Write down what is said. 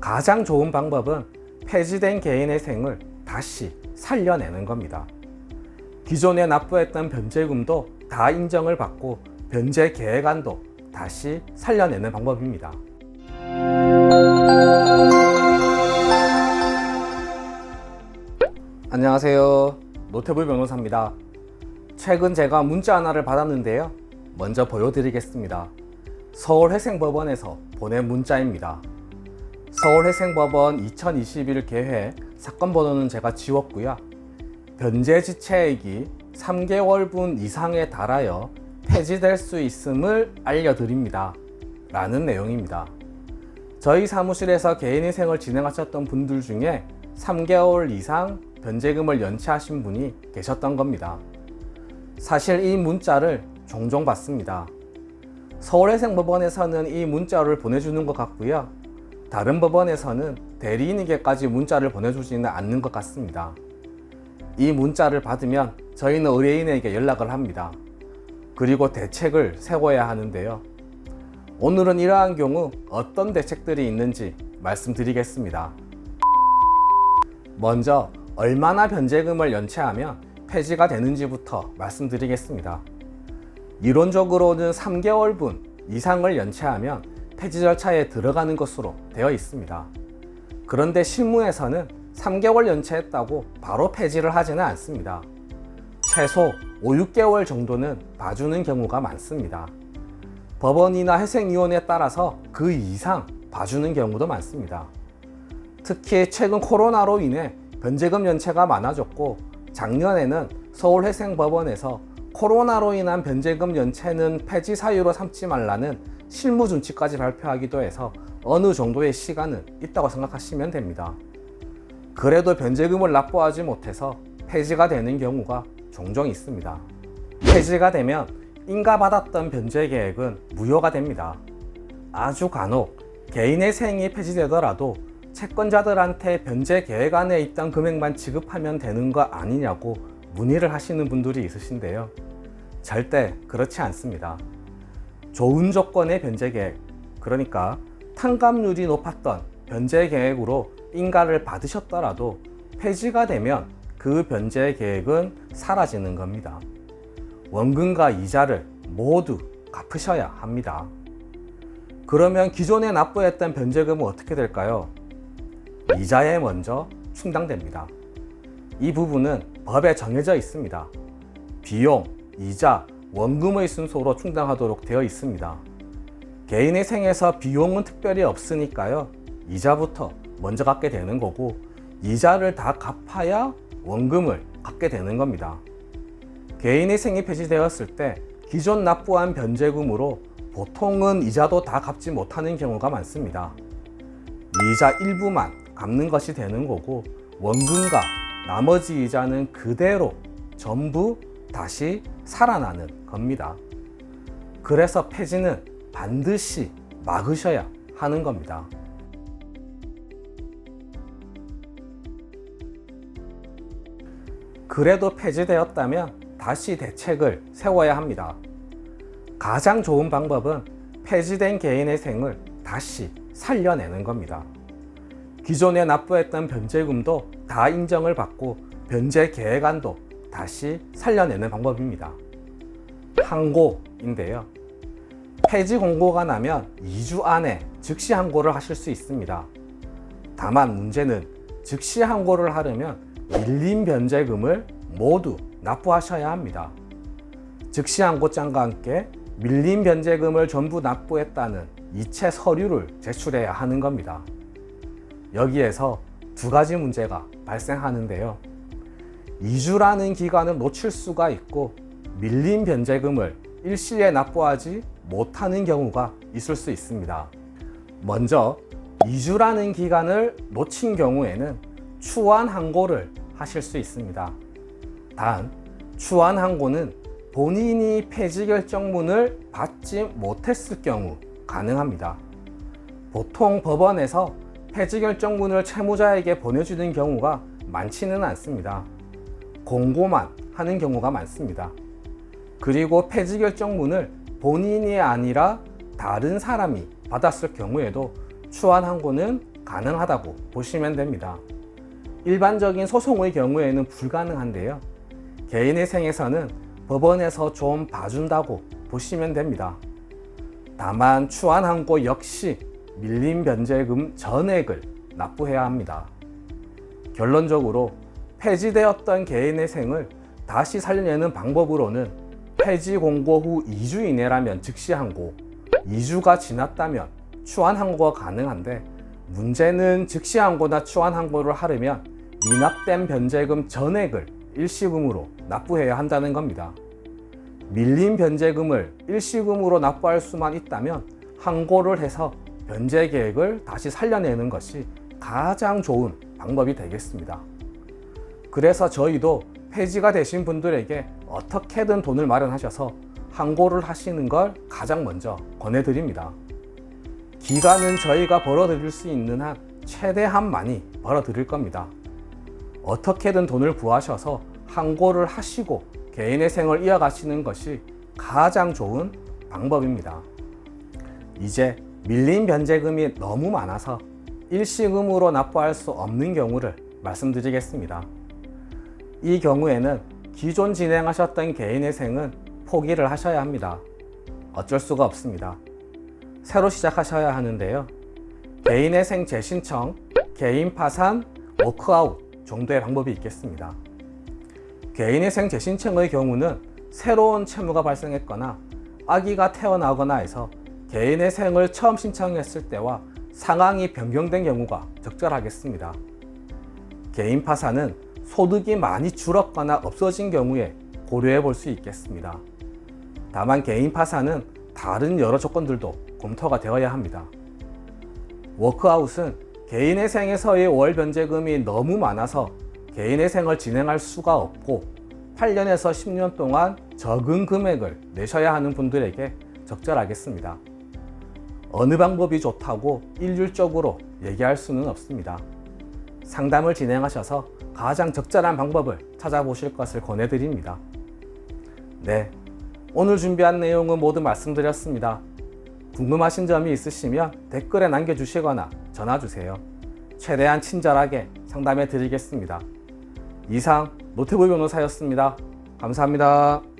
가장 좋은 방법은 폐지된 개인의 생을 다시 살려내는 겁니다. 기존에 납부했던 변제금도 다 인정을 받고 변제 계획안도 다시 살려내는 방법입니다. 안녕하세요. 노태불 변호사입니다. 최근 제가 문자 하나를 받았는데요. 먼저 보여드리겠습니다. 서울회생법원에서 보낸 문자입니다. 서울회생법원 2021 개회 사건 번호는 제가 지웠고요. 변제 지체액이 3개월분 이상에 달하여 폐지될 수 있음을 알려드립니다. 라는 내용입니다. 저희 사무실에서 개인회생을 진행하셨던 분들 중에 3개월 이상 변제금을 연체하신 분이 계셨던 겁니다. 사실 이 문자를 종종 받습니다. 서울회생법원에서는 이 문자를 보내주는 것 같고요. 다른 법원에서는 대리인에게까지 문자를 보내주지는 않는 것 같습니다. 이 문자를 받으면 저희는 의뢰인에게 연락을 합니다. 그리고 대책을 세워야 하는데요. 오늘은 이러한 경우 어떤 대책들이 있는지 말씀드리겠습니다. 먼저 얼마나 변제금을 연체하면 폐지가 되는지부터 말씀드리겠습니다. 이론적으로는 3개월분 이상을 연체하면 폐지 절차에 들어가는 것으로 되어 있습니다. 그런데 실무에서는 3개월 연체했다고 바로 폐지를 하지는 않습니다. 최소 5, 6개월 정도는 봐주는 경우가 많습니다. 법원이나 회생위원회에 따라서 그 이상 봐주는 경우도 많습니다. 특히 최근 코로나로 인해 변제금 연체가 많아졌고 작년에는 서울회생법원에서 코로나로 인한 변제금 연체는 폐지 사유로 삼지 말라는 실무 준칙까지 발표하기도 해서 어느 정도의 시간은 있다고 생각하시면 됩니다. 그래도 변제금을 납부하지 못해서 폐지가 되는 경우가 종종 있습니다. 폐지가 되면 인가받았던 변제 계획은 무효가 됩니다. 아주 간혹 개인의 생이 폐지되더라도 채권자들한테 변제 계획 안에 있던 금액만 지급하면 되는 거 아니냐고 문의를 하시는 분들이 있으신데요. 절대 그렇지 않습니다. 좋은 조건의 변제 계획, 그러니까 탕감률이 높았던 변제 계획으로 인가를 받으셨더라도 폐지가 되면 그 변제 계획은 사라지는 겁니다. 원금과 이자를 모두 갚으셔야 합니다. 그러면 기존에 납부했던 변제금은 어떻게 될까요? 이자에 먼저 충당됩니다. 이 부분은 법에 정해져 있습니다. 비용, 이자, 원금의 순서로 충당하도록 되어 있습니다. 개인의 생에서 비용은 특별히 없으니까요. 이자부터 먼저 갚게 되는 거고 이자를 다 갚아야 원금을 갚게 되는 겁니다. 개인의 생이 폐지되었을 때 기존 납부한 변제금으로 보통은 이자도 다 갚지 못하는 경우가 많습니다. 이자 일부만 갚는 것이 되는 거고 원금과 나머지 이자는 그대로 전부 다시 살아나는 겁니다. 그래서 폐지는 반드시 막으셔야 하는 겁니다. 그래도 폐지되었다면 다시 대책을 세워야 합니다. 가장 좋은 방법은 폐지된 개인의 생을 다시 살려내는 겁니다. 기존에 납부했던 변제금도 다 인정을 받고 변제 계획안도 다시 살려내는 방법입니다. 항고인데요. 폐지 공고가 나면 2주 안에 즉시 항고를 하실 수 있습니다. 다만 문제는 즉시 항고를 하려면 밀린 변제금을 모두 납부하셔야 합니다. 즉시 항고장과 함께 밀린 변제금을 전부 납부했다는 이체 서류를 제출해야 하는 겁니다. 여기에서 두 가지 문제가 발생하는데요. 2주라는 기간을 놓칠 수가 있고 밀린 변제금을 일시에 납부하지 못하는 경우가 있을 수 있습니다. 먼저 2주라는 기간을 놓친 경우에는 추한 항고를 하실 수 있습니다. 단, 추한 항고는 본인이 폐지 결정문을 받지 못했을 경우 가능합니다. 보통 법원에서 폐지 결정문을 채무자에게 보내주는 경우가 많지는 않습니다. 공고만 하는 경우가 많습니다. 그리고 폐지 결정문을 본인이 아니라 다른 사람이 받았을 경우에도 추한 항고는 가능하다고 보시면 됩니다. 일반적인 소송의 경우에는 불가능한데요. 개인회생에서는 법원에서 좀 봐준다고 보시면 됩니다. 다만 추환항고 역시 밀린 변제금 전액을 납부해야 합니다. 결론적으로 폐지되었던 개인회생을 다시 살려내는 방법으로는 폐지 공고 후 2주 이내라면 즉시 항고, 2주가 지났다면 추환 항고가 가능한데, 문제는 즉시 항고나 추환 항고를 하려면 미납된 변제금 전액을 일시금으로 납부해야 한다는 겁니다. 밀린 변제금을 일시금으로 납부할 수만 있다면 항고를 해서 변제 계획을 다시 살려내는 것이 가장 좋은 방법이 되겠습니다. 그래서 저희도 폐지가 되신 분들에게 어떻게든 돈을 마련하셔서 항고를 하시는 걸 가장 먼저 권해드립니다. 기간은 저희가 벌어드릴 수 있는 한 최대한 많이 벌어드릴 겁니다. 어떻게든 돈을 구하셔서 항고를 하시고 개인회생을 이어가시는 것이 가장 좋은 방법입니다. 이제 밀린 변제금이 너무 많아서 일시금으로 납부할 수 없는 경우를 말씀드리겠습니다. 이 경우에는 기존 진행하셨던 개인회생은 포기를 하셔야 합니다. 어쩔 수가 없습니다. 새로 시작하셔야 하는데요. 개인회생 재신청, 개인 파산, 워크아웃 정도의 방법이 있겠습니다. 개인회생 재신청의 경우는 새로운 채무가 발생했거나 아기가 태어나거나 해서 개인회생을 처음 신청했을 때와 상황이 변경된 경우가 적절하겠습니다. 개인 파산은 소득이 많이 줄었거나 없어진 경우에 고려해 볼 수 있겠습니다. 다만 개인 파산은 다른 여러 조건들도 검토가 되어야 합니다. 워크아웃은 개인회생에서의 월 변제금이 너무 많아서 개인회생을 진행할 수가 없고 8년에서 10년 동안 적은 금액을 내셔야 하는 분들에게 적절하겠습니다. 어느 방법이 좋다고 일률적으로 얘기할 수는 없습니다. 상담을 진행하셔서 가장 적절한 방법을 찾아보실 것을 권해드립니다. 네, 오늘 준비한 내용은 모두 말씀드렸습니다. 궁금하신 점이 있으시면 댓글에 남겨주시거나 전화주세요. 최대한 친절하게 상담해 드리겠습니다. 이상 노태부 변호사였습니다. 감사합니다.